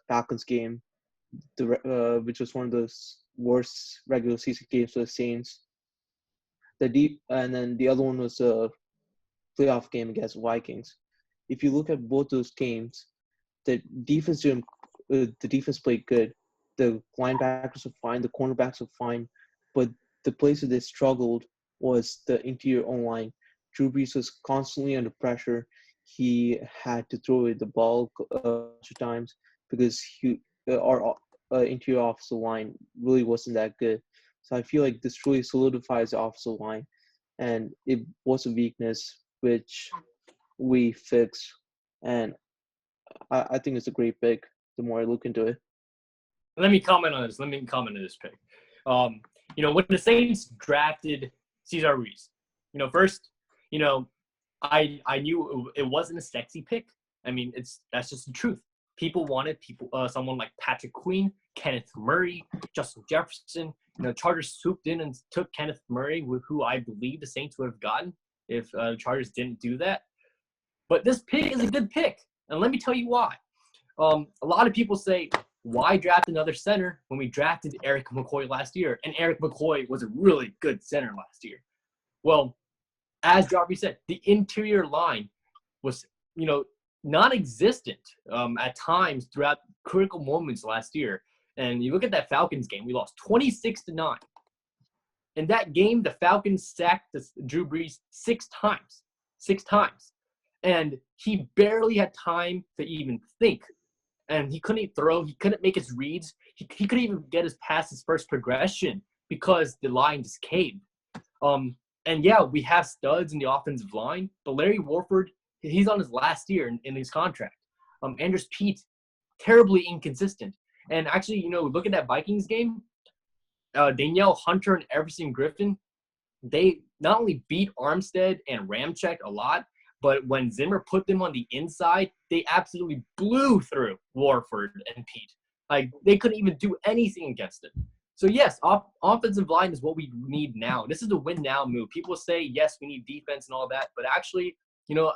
Falcons game, which was one of the worst regular season games for the Saints. And then the other one was a playoff game against Vikings. If you look at both those games, the defense played good. The linebackers were fine. The cornerbacks were fine. But the place where they struggled was the interior O-line. Drew Brees was constantly under pressure. He had to throw the ball a bunch of times because our interior offensive line really wasn't that good. So I feel like this really solidifies the offensive line. And it was a weakness, which we fixed. And I think it's a great pick the more I look into it. Let me comment on this. Pick. When the Saints drafted Cesar Ruiz, first, I knew it wasn't a sexy pick. I mean, that's just the truth. People wanted someone like Patrick Queen, Kenneth Murray, Justin Jefferson. Chargers swooped in and took Kenneth Murray, who I believe the Saints would have gotten if Chargers didn't do that. But this pick is a good pick, and let me tell you why. A lot of people say, why draft another center when we drafted Eric McCoy last year? And Eric McCoy was a really good center last year. Well, as Geoffrey said, the interior line was, non-existent at times throughout critical moments last year. And you look at that Falcons game, we lost 26-9. In that game, the Falcons sacked Drew Brees 6 times. 6 times. And he barely had time to even think. And he couldn't throw. He couldn't make his reads. He couldn't even get past his first progression because the line just caved. And yeah, we have studs in the offensive line, but Larry Warford, he's on his last year in his contract. Andrews Pete, terribly inconsistent. And actually, look at that Vikings game. Danielle Hunter and Everson Griffin, they not only beat Armstead and Ramczyk a lot, but when Zimmer put them on the inside, they absolutely blew through Warford and Pete. Like, they couldn't even do anything against it. So, yes, offensive line is what we need now. This is the win-now move. People say, yes, we need defense and all that, but actually,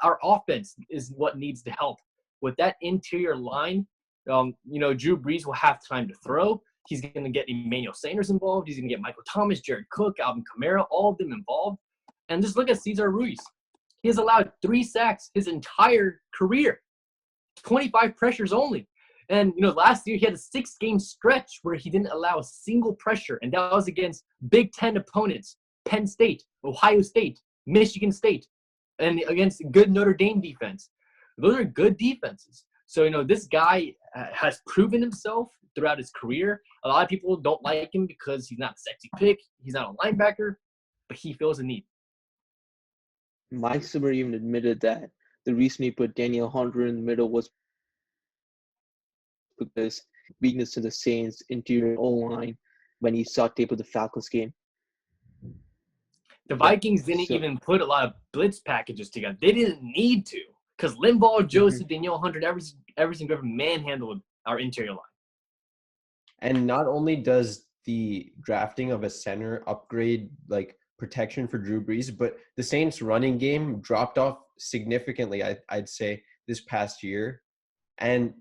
our offense is what needs to help. With that interior line, Drew Brees will have time to throw. He's going to get Emmanuel Sanders involved. He's going to get Michael Thomas, Jared Cook, Alvin Kamara, all of them involved. And just look at Cesar Ruiz. He has allowed 3 sacks his entire career, 25 pressures only. And, last year he had a 6-game stretch where he didn't allow a single pressure, and that was against Big Ten opponents, Penn State, Ohio State, Michigan State, and against good Notre Dame defense. Those are good defenses. So, this guy has proven himself throughout his career. A lot of people don't like him because he's not a sexy pick. He's not a linebacker, but he feels a need. Mike Zimmer even admitted that the reason he put Danielle Hunter in the middle was because weakness to the Saints' interior O-line when he saw tape of the Falcons game. The Vikings didn't even put a lot of blitz packages together. They didn't need to, because Limbaugh, Joseph, Danielle Hunter, and Everson Griffin manhandled our interior line. And not only does the drafting of a center upgrade protection for Drew Brees, but the Saints running game dropped off significantly, I'd say, this past year. And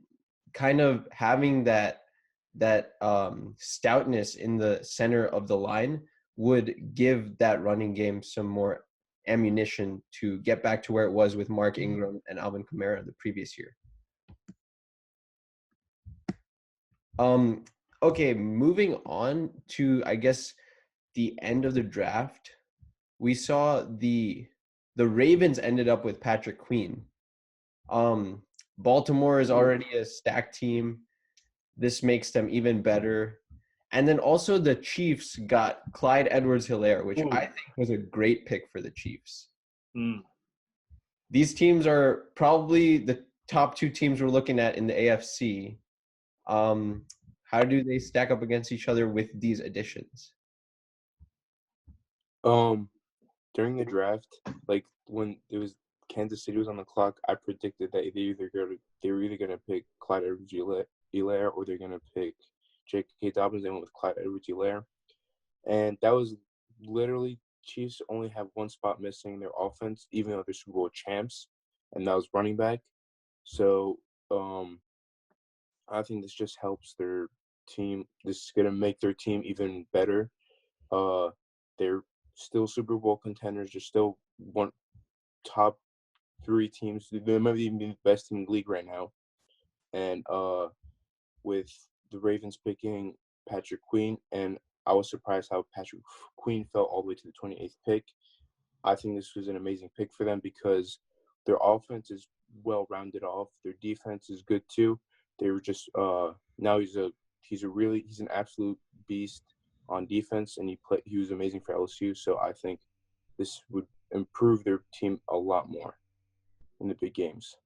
kind of having that stoutness in the center of the line would give that running game some more ammunition to get back to where it was with Mark Ingram and Alvin Kamara the previous year. Okay, moving on to, I guess, the end of the draft. We saw the Ravens ended up with Patrick Queen. Baltimore is already a stacked team. This makes them even better. And then also the Chiefs got Clyde Edwards-Helaire, which I think was a great pick for the Chiefs. These teams are probably the top 2 teams we're looking at in the AFC. How do they stack up against each other with these additions? During the draft, when it was Kansas City was on the clock, I predicted that they were either gonna pick Clyde Edwards-Helaire or they're gonna pick J.K. Dobbins. They went with Clyde Edwards-Helaire, and that was literally Chiefs only have one spot missing in their offense, even though they're Super Bowl champs, and that was running back. So I think this just helps their team. This is gonna make their team even better. They're still Super Bowl contenders. They're still one top 3 teams. They might even be the best team in the league right now. And with the Ravens picking Patrick Queen, and I was surprised how Patrick Queen fell all the way to the 28th pick. I think this was an amazing pick for them because their offense is well rounded off. Their defense is good too. They were just now he's an absolute beast on defense, and he was amazing for LSU. So I think this would improve their team a lot more in the big games.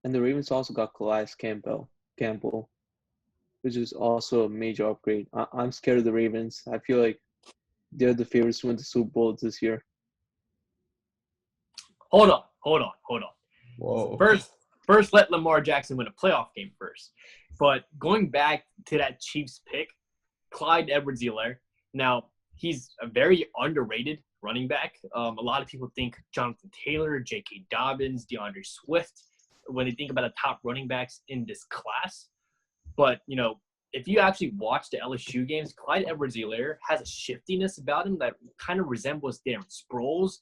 And the Ravens also got Calais Campbell, which is also a major upgrade. I'm scared of the Ravens. I feel like they're the favorites to win the Super Bowl this year. Hold on. Whoa. First, let Lamar Jackson win a playoff game first. But going back to that Chiefs pick, Clyde Edwards-Helaire. Now, he's a very underrated running back. A lot of people think Jonathan Taylor, J.K. Dobbins, DeAndre Swift when they think about the top running backs in this class. But, if you actually watch the LSU games, Clyde Edwards-Helaire has a shiftiness about him that kind of resembles Darren Sproles.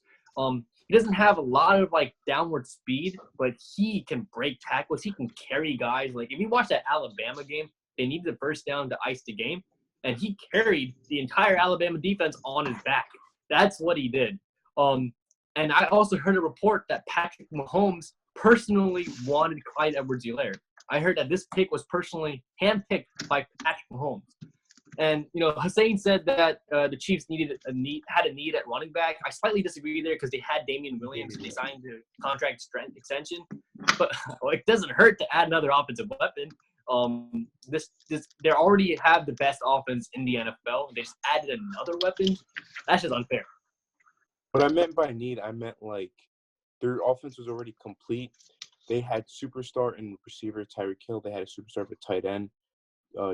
He doesn't have a lot of downward speed, but he can break tackles. He can carry guys. If you watch that Alabama game, they needed the first down to ice the game, and he carried the entire Alabama defense on his back. That's what he did. And I also heard a report that Patrick Mahomes personally wanted Clyde Edwards-Helaire. I heard that this pick was personally handpicked by Patrick Mahomes. And, Hussain said that the Chiefs had a need at running back. I slightly disagree there because they had Damian Williams and they signed the contract extension. But it doesn't hurt to add another offensive weapon. This they already have the best offense in the NFL. They just added another weapon. That's just unfair. What I meant by need, I meant like their offense was already complete. They had superstar and receiver Tyreek Hill. They had a superstar for tight end,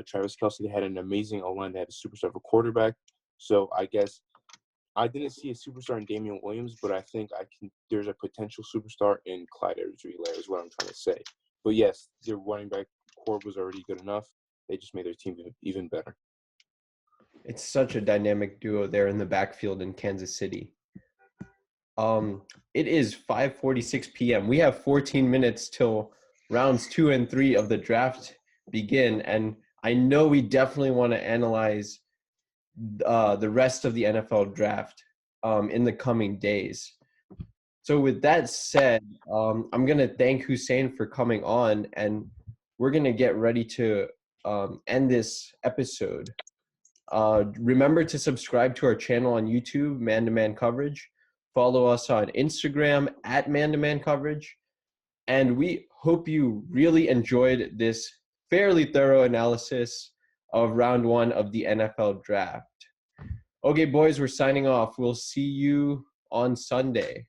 Travis Kelce. They had an amazing O-line. They had a superstar for quarterback. So I guess I didn't see a superstar in Damian Williams, but I think there's a potential superstar in Clyde Edwards-Helaire is what I'm trying to say. But yes, their running back core was already good enough. They just made their team even better. It's such a dynamic duo there in the backfield in Kansas City. It is 5:46 p.m. We have 14 minutes till rounds 2 and 3 of the draft begin, and I know we definitely want to analyze the rest of the NFL draft in the coming days. So with that said, I'm going to thank Hussain for coming on, and we're going to get ready to end this episode. Remember to subscribe to our channel on YouTube, Man to Man Coverage. Follow us on Instagram at Man to Man Coverage. And we hope you really enjoyed this fairly thorough analysis of round 1 of the NFL draft. Okay, boys, we're signing off. We'll see you on Sunday.